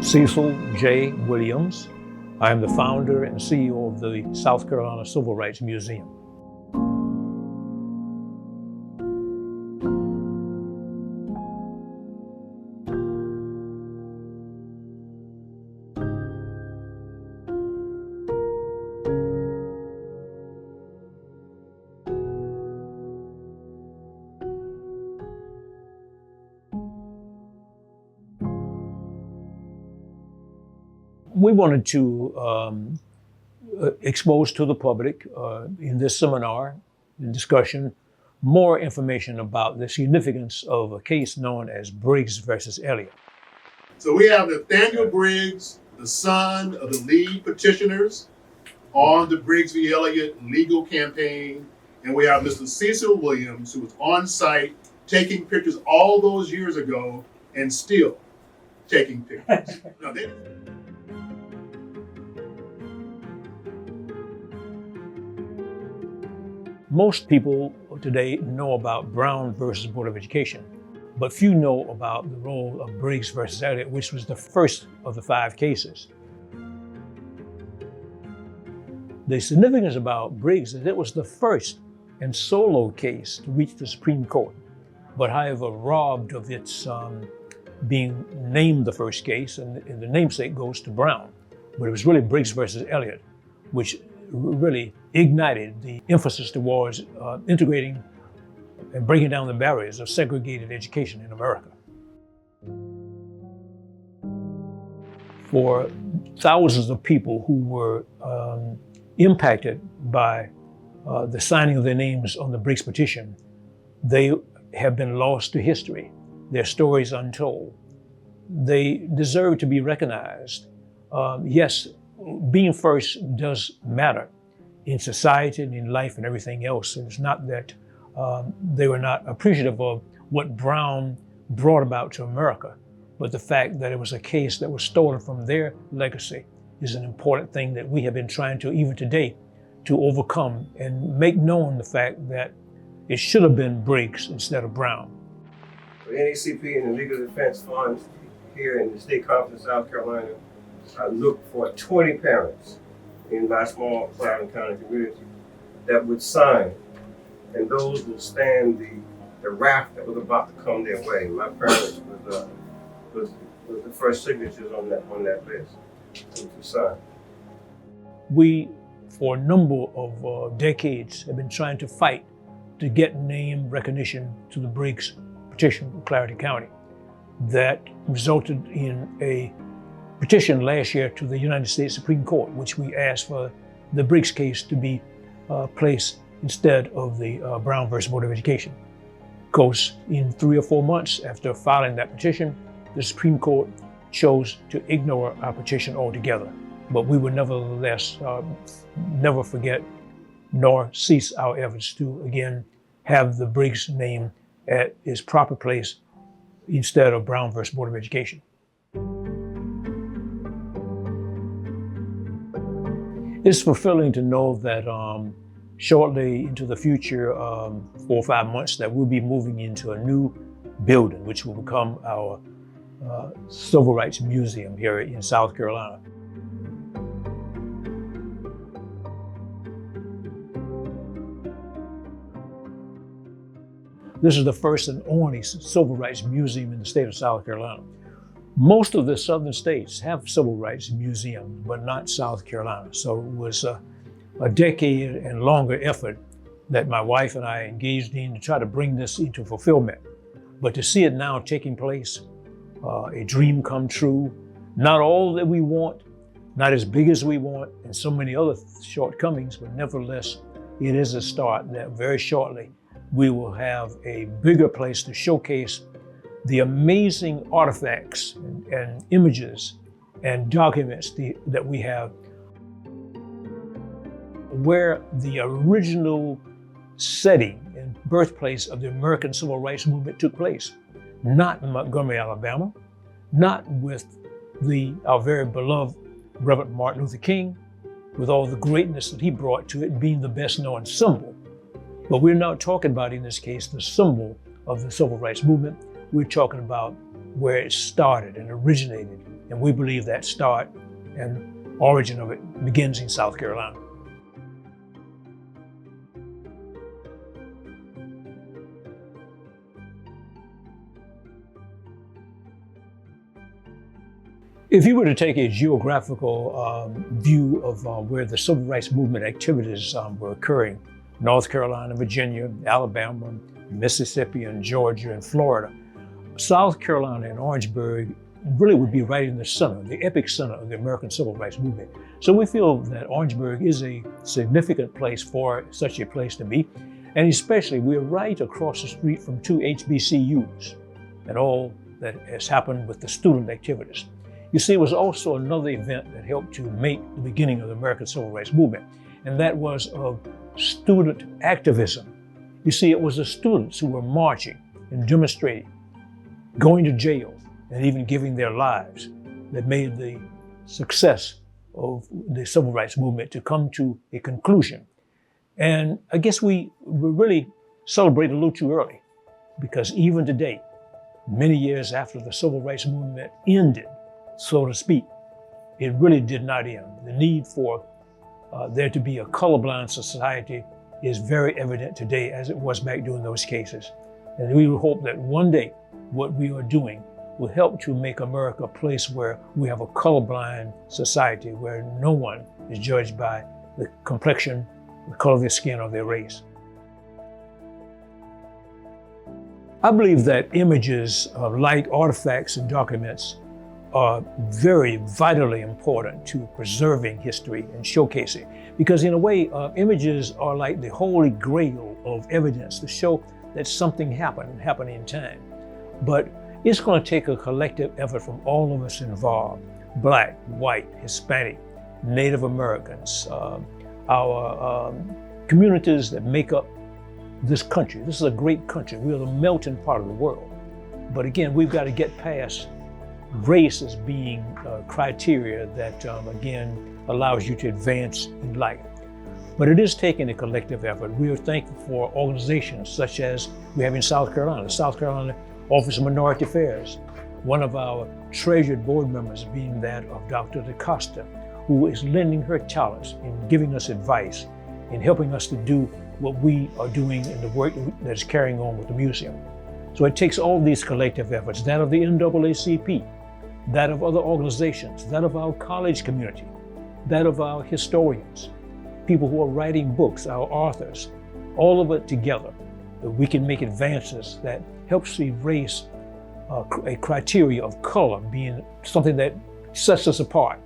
Cecil J. Williams. I am the founder and CEO of the South Carolina Civil Rights Museum. We wanted to expose to the public in this seminar and discussion more information about the significance of a case known as Briggs versus Elliott. So we have Nathaniel Briggs, the son of the lead petitioners on the Briggs v. Elliott legal campaign. And we have Mr. Cecil Williams, who was on site taking pictures all those years ago and still taking pictures. Now, Most people today know about Brown versus Board of Education, but few know about the role of Briggs versus Elliott, which was the first of the 5 cases. The significance about Briggs is it was the first and solo case to reach the Supreme Court, but however robbed of its being named the first case, and the namesake goes to Brown. But it was really Briggs versus Elliott, which really ignited the emphasis towards integrating and breaking down the barriers of segregated education in America. For thousands of people who were impacted by the signing of their names on the Briggs petition, they have been lost to history, their stories untold. They deserve to be recognized. Yes, being first does matter in society and in life and everything else. And it's not that they were not appreciative of what Brown brought about to America, but the fact that it was a case that was stolen from their legacy is an important thing that we have been trying to, even today, to overcome and make known the fact that it should have been Briggs instead of Brown. The NAACP and the Legal Defense Fund here in the State Conference of South Carolina look for 20 parents in my small Clarendon County community that would sign, and those will stand the wrath that was about to come their way. My parents was the first signatures on that list to sign. We, for a number of decades, have been trying to fight to get name recognition to the Briggs petition for Clarendon County. That resulted in a petition last year to the United States Supreme Court, which we asked for the Briggs case to be placed instead of the Brown versus Board of Education. Of course, in 3 or 4 months after filing that petition, the Supreme Court chose to ignore our petition altogether. But we would nevertheless never forget nor cease our efforts to, again, have the Briggs name at its proper place instead of Brown versus Board of Education. It's fulfilling to know that shortly into the future, 4 or 5 months, that we'll be moving into a new building, which will become our Civil Rights Museum here in South Carolina. This is the first and only Civil Rights Museum in the state of South Carolina. Most of the southern states have civil rights museums, but not South Carolina. So it was a decade and longer effort that my wife and I engaged in to try to bring this into fulfillment. But to see it now taking place, a dream come true, not all that we want, not as big as we want, and so many other shortcomings, but nevertheless, it is a start that very shortly we will have a bigger place to showcase the amazing artifacts and images and documents that we have, where the original setting and birthplace of the American Civil Rights Movement took place. Not in Montgomery, Alabama, not with our very beloved Reverend Martin Luther King, with all the greatness that he brought to it, being the best known symbol. But we're not talking about, in this case, the symbol of the Civil Rights Movement. We're talking about where it started and originated And we believe that start and origin of it begins in South Carolina. If you were to take a geographical view of where the civil rights movement activities were occurring, North Carolina, Virginia, Alabama, Mississippi, and Georgia, and Florida, South Carolina and Orangeburg really would be right in the center, the epicenter of the American civil rights movement. So we feel that Orangeburg is a significant place for such a place to be. And especially, we're right across the street from two HBCUs and all that has happened with the student activities. You see, it was also another event that helped to make the beginning of the American civil rights movement, and that was of student activism. You see, it was the students who were marching and demonstrating, going to jail, and even giving their lives that made the success of the civil rights movement to come to a conclusion. And I guess we really celebrate a little too early, because even today, many years after the civil rights movement ended, so to speak, it really did not end. The need for there to be a colorblind society is very evident today, as it was back during those cases. And we hope that one day what we are doing will help to make America a place where we have a colorblind society, where no one is judged by the complexion, the color of their skin, or their race. I believe that images like artifacts and documents are very vitally important to preserving history and showcasing, because in a way, images are like the holy grail of evidence to show that something happened in time. But it's going to take a collective effort from all of us involved: Black, white, Hispanic, Native Americans, our communities that make up this country. This is a great country. We are the melting pot of the world. But again, we've got to get past race as being criteria that, again, allows you to advance in life. But it is taking a collective effort. We are thankful for organizations such as we have in South Carolina, the South Carolina Office of Minority Affairs. One of our treasured board members being that of Dr. DaCosta, who is lending her talents in giving us advice, in helping us to do what we are doing in the work that is carrying on with the museum. So it takes all these collective efforts, that of the NAACP, that of other organizations, that of our college community, that of our historians, people who are writing books, our authors, all of it together, that we can make advances that helps to erase a criteria of color being something that sets us apart.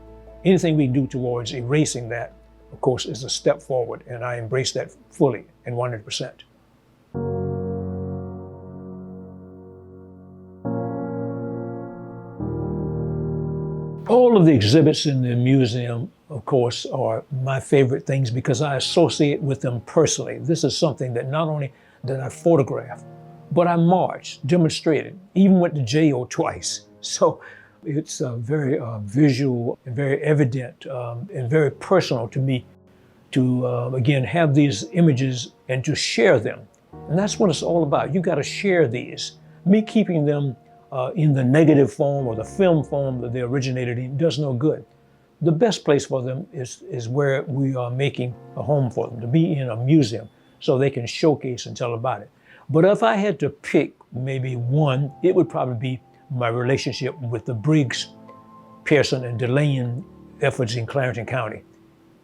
Anything we do towards erasing that, of course, is a step forward, and I embrace that fully and 100%. All of the exhibits in the museum, of course, are my favorite things because I associate with them personally. This is something that not only did I photograph, but I marched, demonstrated, even went to jail twice. So it's very visual and very evident and very personal to me to, again, have these images and to share them. And that's what it's all about. You got to share these. Me keeping them in the negative form or the film form that they originated in does no good. The best place for them is where we are making a home for them, to be in a museum so they can showcase and tell about it. But if I had to pick maybe one, it would probably be my relationship with the Briggs, Pearson, and DeLane efforts in Clarendon County,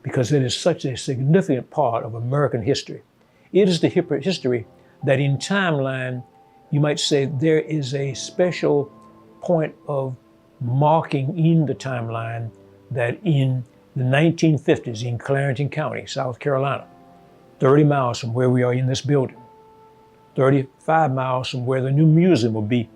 because it is such a significant part of American history. It is the history that in timeline, you might say there is a special point of marking in the timeline that in the 1950s in Clarendon County, South Carolina, 30 miles from where we are in this building, 35 miles from where the new museum will be,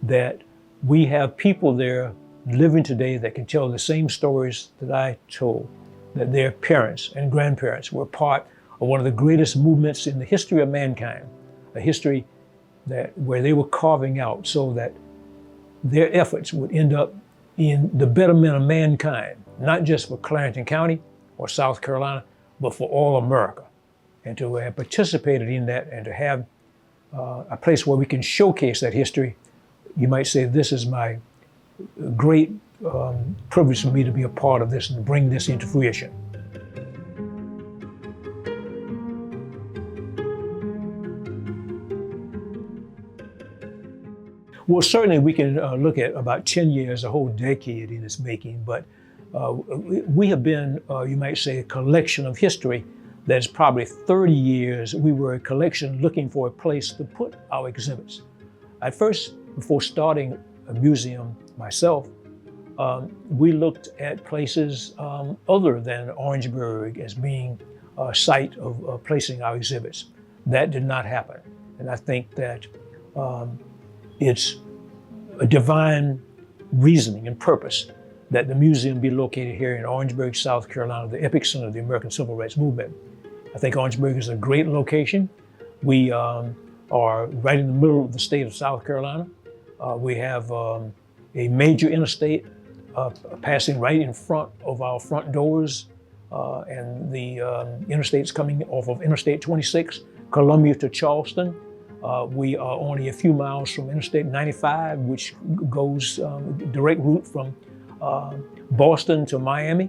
that we have people there living today that can tell the same stories that I told, that their parents and grandparents were part of one of the greatest movements in the history of mankind, a history where they were carving out so that their efforts would end up in the betterment of mankind, not just for Clarendon County or South Carolina, but for all America. And to have participated in that and to have a place where we can showcase that history, you might say this is my great privilege for me to be a part of this and bring this into fruition. Well, certainly we can look at about 10 years, a whole decade in its making, but we have been, you might say, a collection of history that is probably 30 years. We were a collection looking for a place to put our exhibits. At first, before starting a museum myself, we looked at places other than Orangeburg as being a site of placing our exhibits. That did not happen. And I think that it's a divine reasoning and purpose that the museum be located here in Orangeburg, South Carolina, the epicenter of the American Civil Rights Movement. I think Orangeburg is a great location. We are right in the middle of the state of South Carolina. We have a major interstate passing right in front of our front doors, and the interstate's coming off of Interstate 26, Columbia to Charleston. We are only a few miles from Interstate 95, which goes direct route from Boston to Miami.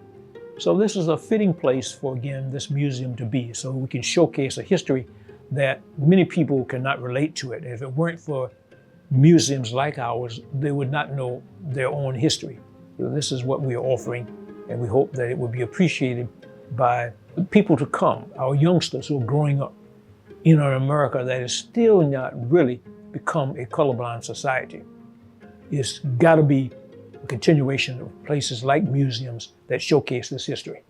So this is a fitting place for, again, this museum to be, so we can showcase a history that many people cannot relate to it. If it weren't for museums like ours, they would not know their own history. So this is what we are offering, and we hope that it will be appreciated by people to come, our youngsters who are growing up in an America that is still not really become a colorblind society. It's got to be a continuation of places like museums that showcase this history.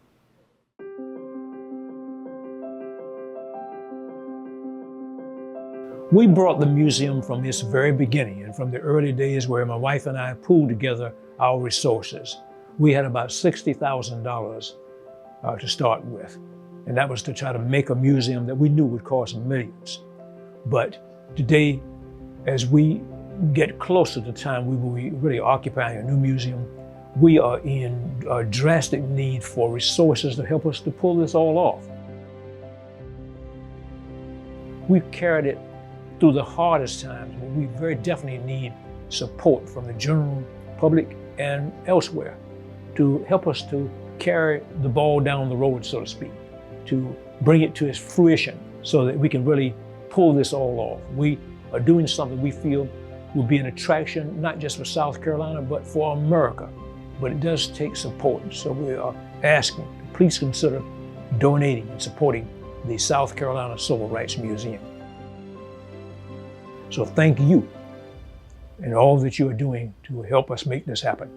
We brought the museum from its very beginning and from the early days where my wife and I pooled together our resources. We had about $60,000 to start with. And that was to try to make a museum that we knew would cost millions. But today, as we get closer to the time we will be really occupying a new museum, we are in a drastic need for resources to help us to pull this all off. We've carried it through the hardest times, but we very definitely need support from the general public and elsewhere to help us to carry the ball down the road, so to speak, to bring it to its fruition so that we can really pull this all off. We are doing something we feel will be an attraction, not just for South Carolina, but for America. But it does take support. So we are asking, please consider donating and supporting the South Carolina Civil Rights Museum. So thank you and all that you are doing to help us make this happen.